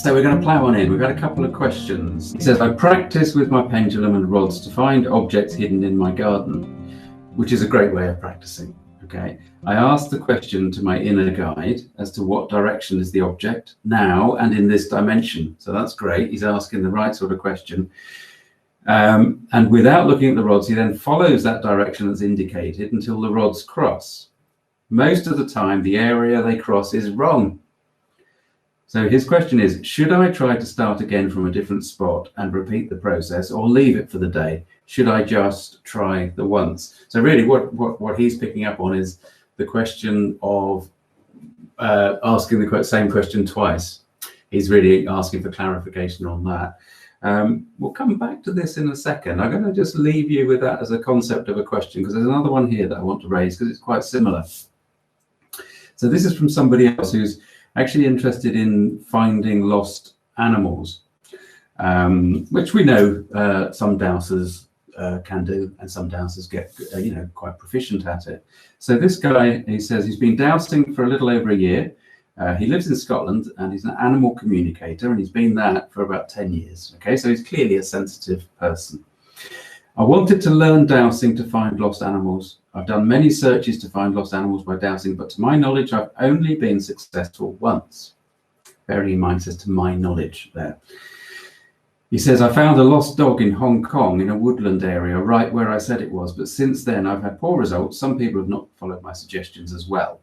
So we're going to plough on in. We've had a couple of questions. It says, I practice with my pendulum and rods to find objects hidden in my garden, which is a great way of practicing. Okay. I ask the question to my inner guide as to what direction is the object now and in this dimension. So that's great. He's asking the right sort of question. And without looking at the rods, he then follows that direction that's indicated until the rods cross. Most of the time, the area they cross is wrong. So his question is, should I try to start again from a different spot and repeat the process, or leave it for the day? Should I just try the once? So really what he's picking up on is the question of asking the same question twice. He's really asking for clarification on that. We'll come back to this in a second. I'm going to just leave you with that as a concept of a question, because there's another one here that I want to raise because it's quite similar. So this is from somebody else who's actually interested in finding lost animals, which we know some dowsers can do, and some dowsers get quite proficient at it. So this guy, he says he's been dowsing for a little over a year. He lives in Scotland and he's an animal communicator, and he's been that for about 10 years. Okay, so he's clearly a sensitive person. I wanted to learn dowsing to find lost animals. I've done many searches to find lost animals by dowsing, but to my knowledge, I've only been successful once. Bearing in mind, says to my knowledge there. He says, I found a lost dog in Hong Kong in a woodland area right where I said it was, but since then I've had poor results. Some people have not followed my suggestions as well.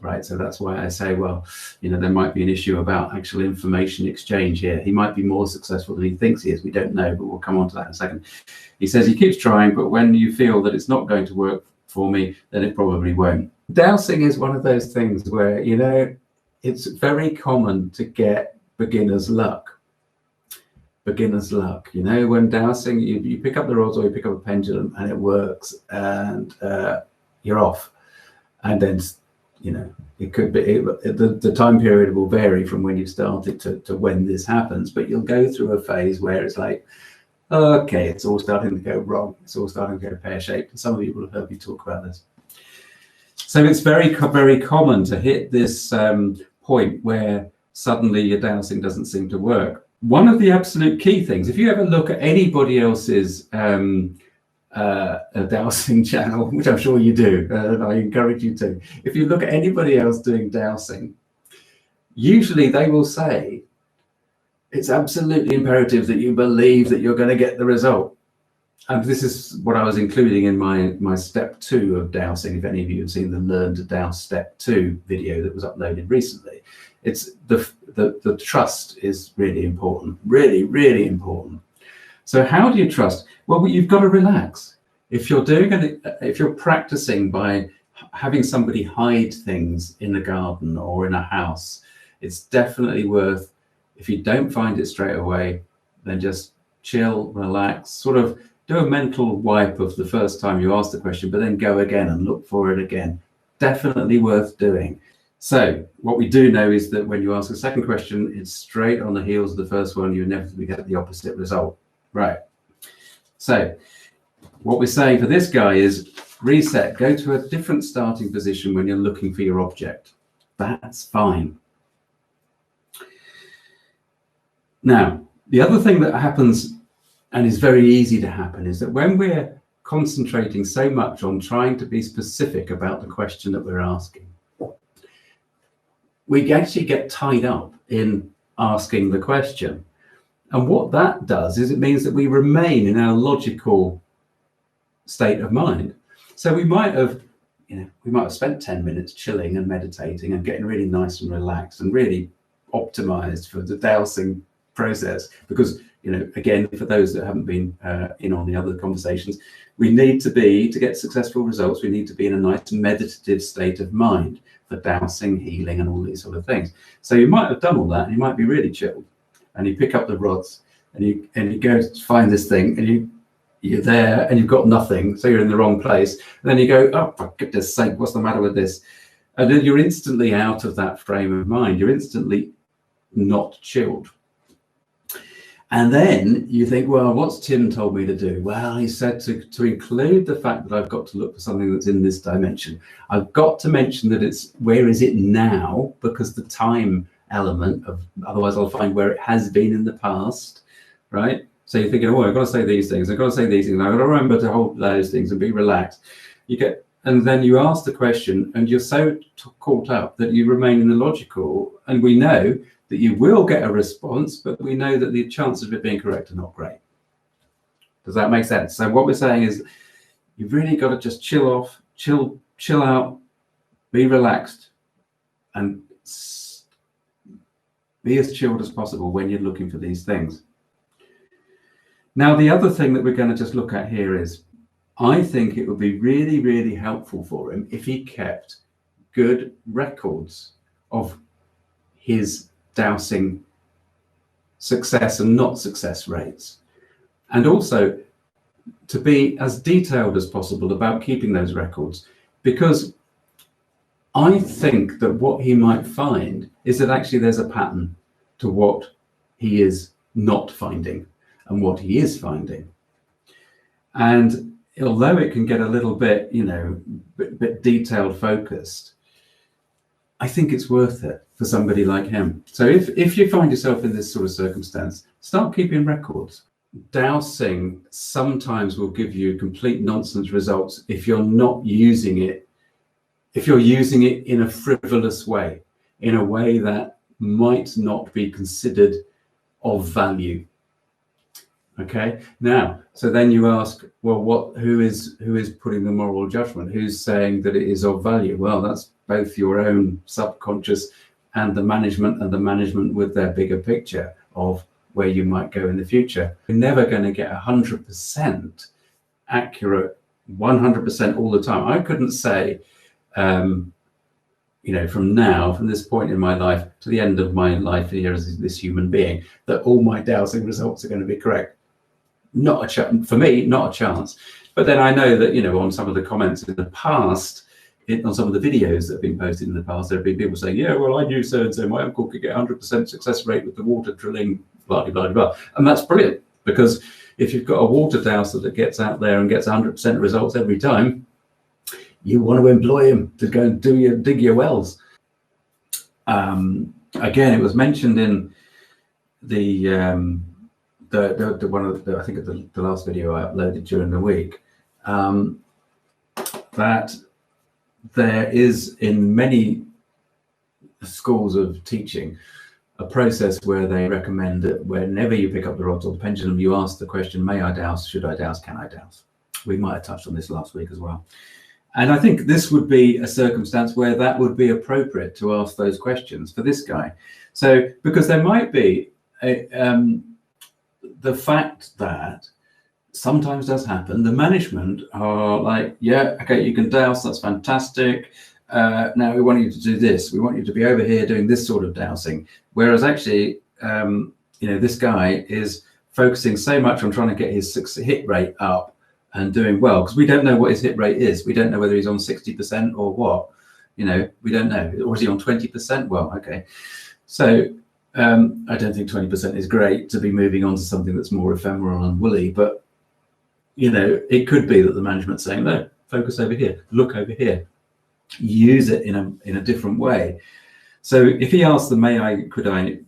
Right, so that's why I say, well, there might be an issue about actual information exchange here. He might be more successful than he thinks he is. We don't know, but we'll come on to that in a second. He says he keeps trying, but when you feel that it's not going to work for me, then it probably won't. Dowsing is one of those things where, it's very common to get beginner's luck. Beginner's luck. When dowsing, you pick up the rods or you pick up a pendulum and it works, and you're off. And then it could be the time period will vary from when you started to when this happens, but you'll go through a phase where it's like, okay, it's all starting to go wrong. It's all starting to go pear-shaped. And some of you will have heard me talk about this. So it's very, very common to hit this point where suddenly your dowsing doesn't seem to work. One of the absolute key things, if you ever look at anybody else's a dowsing channel, which I'm sure you do, and I encourage you to. If you look at anybody else doing dowsing, usually they will say it's absolutely imperative that you believe that you're going to get the result. And this is what I was including in my step 2 of dowsing. If any of you have seen the Learn to Douse step 2 video that was uploaded recently, it's the trust is really important, really, really important. So how do you trust? Well, you've got to relax. If you're practicing by having somebody hide things in a garden or in a house, it's definitely worth, if you don't find it straight away, then just chill, relax, sort of do a mental wipe of the first time you ask the question, but then go again and look for it again. Definitely worth doing. So what we do know is that when you ask a second question, it's straight on the heels of the first one, you inevitably get the opposite result. Right. So what we're saying for this guy is reset, go to a different starting position when you're looking for your object. That's fine. Now, the other thing that happens, and is very easy to happen, is that when we're concentrating so much on trying to be specific about the question that we're asking, we actually get tied up in asking the question. And what that does is it means that we remain in our logical state of mind. So we might have spent 10 minutes chilling and meditating and getting really nice and relaxed and really optimized for the dowsing process. Because, again, for those that haven't been in on the other conversations, we need to get successful results, we need to be in a nice meditative state of mind for dowsing, healing, and all these sort of things. So you might have done all that and you might be really chilled. And you pick up the rods and you go to find this thing, and you're there and you've got nothing, so you're in the wrong place. And then you go, oh, for goodness sake, what's the matter with this? And then you're instantly out of that frame of mind. You're instantly not chilled. And then you think, well, what's Tim told me to do? Well, he said to include the fact that I've got to look for something that's in this dimension. I've got to mention that it's, where is it now? Because the time element of, otherwise I'll find where it has been in the past, right? So you're thinking, oh, I've got to say these things, I've got to say these things, I've got to remember to hold those things and be relaxed. You get, and then you ask the question and you're so caught up that you remain in the logical, and we know that you will get a response, but we know that the chances of it being correct are not great. Does that make sense? So what we're saying is you've really got to just chill off, chill out, be relaxed, and be as chilled as possible when you're looking for these things. Now, the other thing that we're going to just look at here is, I think it would be really, really helpful for him if he kept good records of his dowsing success and not success rates, and also to be as detailed as possible about keeping those records, because I think that what he might find is that actually there's a pattern to what he is not finding and what he is finding. And although it can get a little bit, bit detailed focused, I think it's worth it for somebody like him. So if you find yourself in this sort of circumstance, start keeping records. Dowsing sometimes will give you complete nonsense results if you're not using it, if you're using it in a frivolous way, in a way that might not be considered of value. Okay, now, so then you ask, well, who is putting the moral judgment? Who's saying that it is of value? Well, that's both your own subconscious and the management with their bigger picture of where you might go in the future. You're never going to get 100% accurate 100% all the time. I couldn't say, from this point in my life to the end of my life here as this human being, that all my dowsing results are going to be correct. Not a chance for me, not a chance. But then I know that, on some of the comments in the past, on some of the videos that have been posted in the past, there have been people saying, yeah, well, I knew so and so, my uncle could get 100% success rate with the water drilling, blah, blah, blah. And that's brilliant, because if you've got a water dowser that gets out there and gets 100% results every time, you want to employ him to go and dig your wells. Again, it was mentioned in the one of the, I think the last video I uploaded during the week, that there is in many schools of teaching a process where they recommend that whenever you pick up the rods or the pendulum, you ask the question, may I dowse, should I dowse, can I dowse? We might have touched on this last week as well. And I think this would be a circumstance where that would be appropriate to ask those questions for this guy. So, because there might be the fact that sometimes does happen, the management are like, yeah, okay, you can dowse, that's fantastic. Now we want you to do this. We want you to be over here doing this sort of dowsing. Whereas actually, this guy is focusing so much on trying to get his hit rate up and doing well, because we don't know what his hit rate is. We don't know whether he's on 60% or what. We don't know. Or is he on 20%? Well, okay. So I don't think 20% is great to be moving on to something that's more ephemeral and woolly, but it could be that the management's saying, no, focus over here, look over here, use it in a different way. So if he asks the may I, could I,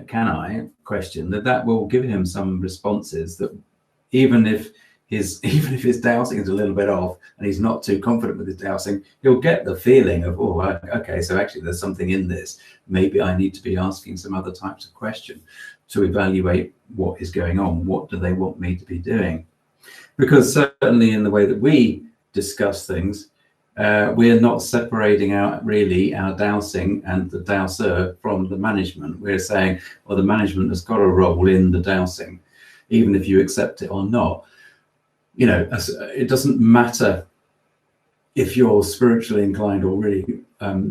can I question, that will give him some responses that even if his dowsing is a little bit off and he's not too confident with his dowsing, he'll get the feeling of, oh, okay, so actually there's something in this. Maybe I need to be asking some other types of question to evaluate what is going on. What do they want me to be doing? Because certainly in the way that we discuss things, we're not separating out really our dowsing and the dowser from the management. We're saying, well, the management has got a role in the dowsing, even if you accept it or not. It doesn't matter if you're spiritually inclined or really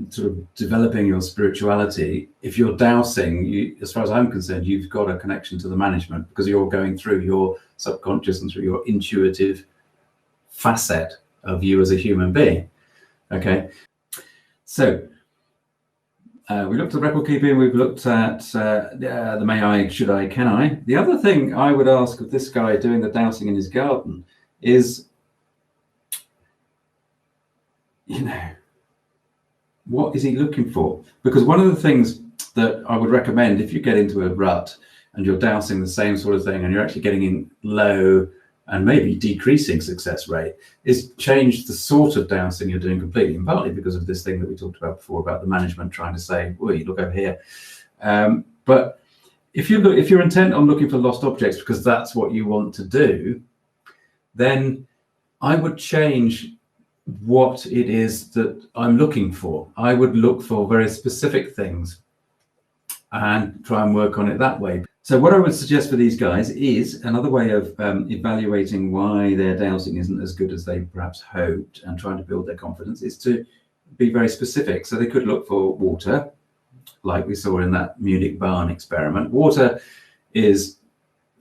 sort of developing your spirituality. If you're dowsing, as far as I'm concerned, you've got a connection to the management, because you're going through your subconscious and through your intuitive facet of you as a human being. Okay, so we looked at record keeping, we've looked at the may I, should I, can I. The other thing I would ask of this guy doing the dowsing in his garden is, what is he looking for? Because one of the things that I would recommend if you get into a rut and you're dowsing the same sort of thing and you're actually getting in low and maybe decreasing success rate, is change the sort of dowsing you're doing completely, and partly because of this thing that we talked about before about the management trying to say, well, you look over here. But if you're intent on looking for lost objects because that's what you want to do, then I would change what it is that I'm looking for. I would look for very specific things and try and work on it that way. So what I would suggest for these guys is another way of evaluating why their dowsing isn't as good as they perhaps hoped and trying to build their confidence is to be very specific. So they could look for water, like we saw in that Munich barn experiment. Water is,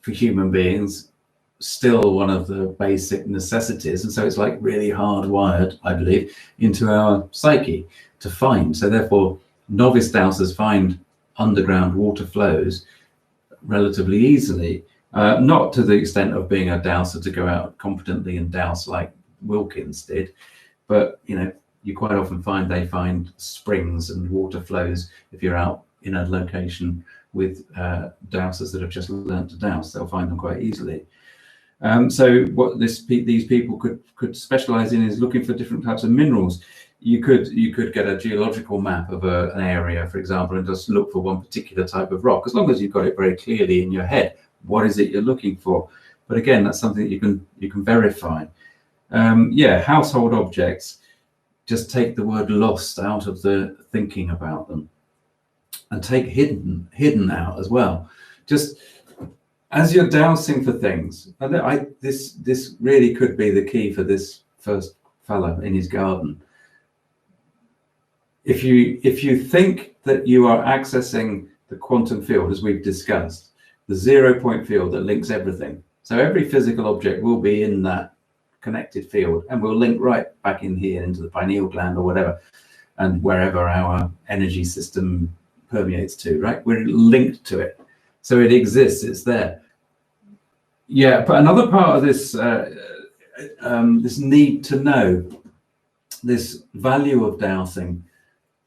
for human beings, still one of the basic necessities, and so it's like really hardwired, I believe, into our psyche to find. So therefore, novice dowsers find underground water flows relatively easily, not to the extent of being a dowser to go out competently and douse like Wilkins did, but you quite often find they find springs and water flows if you're out in a location with dowsers that have just learned to douse. They'll find them quite easily. So what these people could specialize in is looking for different types of minerals. You could get a geological map of an area, for example, and just look for one particular type of rock, as long as you've got it very clearly in your head. What is it you're looking for? But again, that's something that you can verify. Household objects, just take the word lost out of the thinking about them, and take hidden out as well. Just as you're dowsing for things, this really could be the key for this first fella in his garden. If you think that you are accessing the quantum field, as we've discussed, the 0-point field that links everything. So every physical object will be in that connected field and will link right back in here into the pineal gland or whatever, and wherever our energy system permeates to, right? We're linked to it. So it exists, it's there. Yeah, but another part of this, this need to know, this value of dowsing,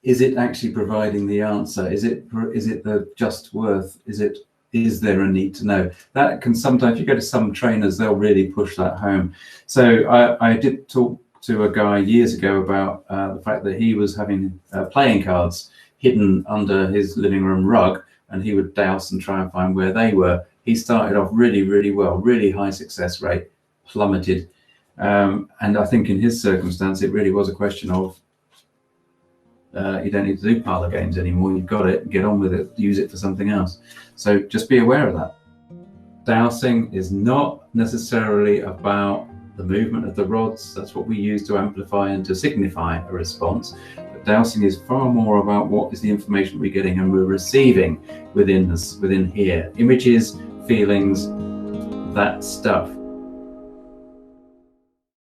is it actually providing the answer? Is it the just worth? Is there a need to know? That can sometimes, if you go to some trainers, they'll really push that home. So I did talk to a guy years ago about the fact that he was having playing cards hidden under his living room rug, and he would douse and try and find where they were. He started off really, really well, really high success rate, plummeted. And I think in his circumstance, it really was a question of, you don't need to do parlor games anymore. You've got it, get on with it, use it for something else. So just be aware of that. Dowsing is not necessarily about the movement of the rods. That's what we use to amplify and to signify a response. But dowsing is far more about what is the information we're getting and we're receiving within here. Images, feelings, that stuff.